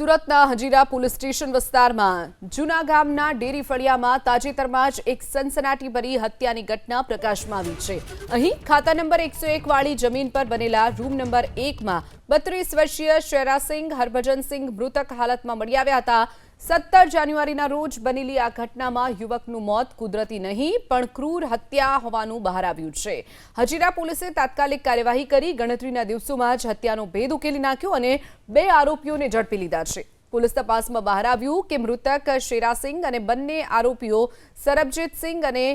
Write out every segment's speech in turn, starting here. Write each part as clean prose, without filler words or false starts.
સુરતના Hazira police station વિસ્તારમાં જૂના ગામના ડેરી ફળિયામાં તાજેતરમાં જ એક સનસનાટીભરી હત્યાની ઘટના પ્રકાશમાં આવી છે। અહીં ખાતા નંબર 101 વાળી જમીન પર બનેલા રૂમ નંબર 1 માં 32 વર્ષીય શેરાસિંહ હરભજનસિંહ મૃતક હાલતમાં મળી આવ્યા હતા। 17 જાન્યુઆરીના રોજ બનેલી આ ઘટનામાં યુવકનું મોત કુદરતી નહીં પણ ક્રૂર હત્યા હોવાનું બહાર આવ્યું છે। હજીરા પોલીસે તાત્કાલિક કાર્યવાહી કરી ગણતરીના દિવસોમાં જ હત્યાનો ભેદ ઉકેલી નાખ્યો અને 2 આરોપીઓને ઝડપી લીધા છે। પોલીસ તપાસમાં બહાર આવ્યું કે મૃતક શેરાસિંહ અને બંને આરોપીઓ સરબજીતસિંહ અને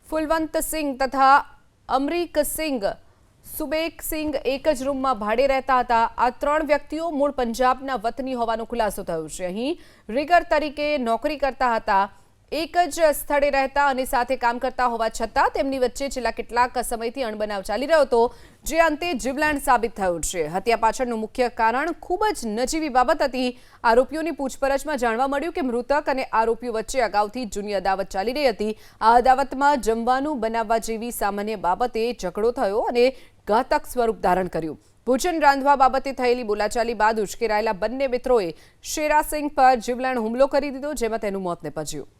ફુલવંતસિંહ તથા અમરીકસિંહ સુબેકસિંહ એક જ રૂમમાં ભાડે રહેતા હતા। આ 3 વ્યક્તિઓ મૂળ પંજાબના વતની હોવાનો ખુલાસો થયો છે। અહીં રીગર તરીકે નોકરી કરતા હતા। એક જ સ્થળે રહેતા અને સાથે કામ કરતા હોવા છતાં તેમની વચ્ચે છેલ્લા કેટલાક સમયથી અણબનાવ ચાલી રહ્યો હતો, જે અંતે જીવલેણ સાબિત થયો છે। હત્યા પાછળનું મુખ્ય કારણ ખૂબ જ નજીવી બાબત હતી। આરોપીઓની પૂછપરછમાં જાણવા મળ્યું કે મૃતક અને આરોપીઓ વચ્ચે અગાઉથી જૂની અદાવત ચાલી રહી હતી। આ અદાવતમાં જમવાનું બનાવવા જેવી સામાન્ય બાબતે ઝઘડો થયો અને ઘાતક સ્વરૂપ ધારણ કર્યું। ભોજન રાંધવા બાબતે થયેલી બોલાચાલી બાદ ઉશ્કેરાયેલા બંને મિત્રોએ શેરાસિંહ પર જીવલેણ હુમલો કરી દીધો, જેમાં તેનું મોત નીપજ્યું।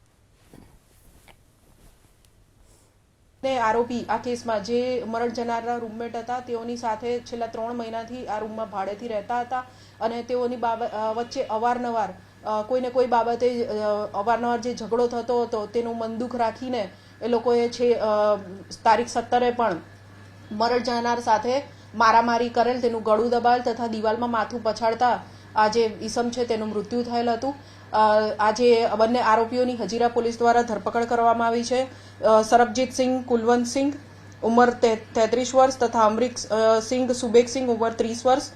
આરોપી આ કેસમાં જે મરણ જનારના રૂમમેટ હતા તેઓની સાથે છેલ્લા 3 મહિનાથી આ રૂમમાં ભાડેથી રહેતા હતા અને તેઓની વચ્ચે અવારનવાર કોઈને કોઈ બાબતે અવારનવાર જે ઝઘડો થતો હતો તેનું મનદુખ રાખીને એ લોકોએ તારીખ 17 પણ મરણ જનાર સાથે મારામારી કરેલ, તેનું ગળું દબાવેલ તથા દિવાલમાં માથું પછાડતા આ જે ઈસમ છે તેનું મૃત્યુ થયેલ હતું। આજે બંને આરોપીઓની હજીરા પોલીસ દ્વારા ધરપકડ કરવામાં આવી છે। સરબજીતસિંહ કુલવંતસિંહ ઉંમર 33 વર્ષ તથા અમરીકસિંહ સુબેકસિંહ ઉંમર 30 વર્ષ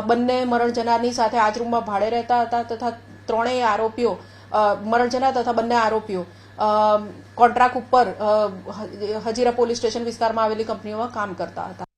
બંને મરણ જનારની સાથે આ જ રૂમમાં ભાડે રહેતા હતા તથા ત્રણેય આરોપીઓ મરણ જનાર તથા બંને આરોપીઓ કોન્ટ્રાક્ટ ઉપર હજીરા પોલીસ સ્ટેશન વિસ્તારમાં આવેલી કંપનીઓમાં કામ કરતા હતા।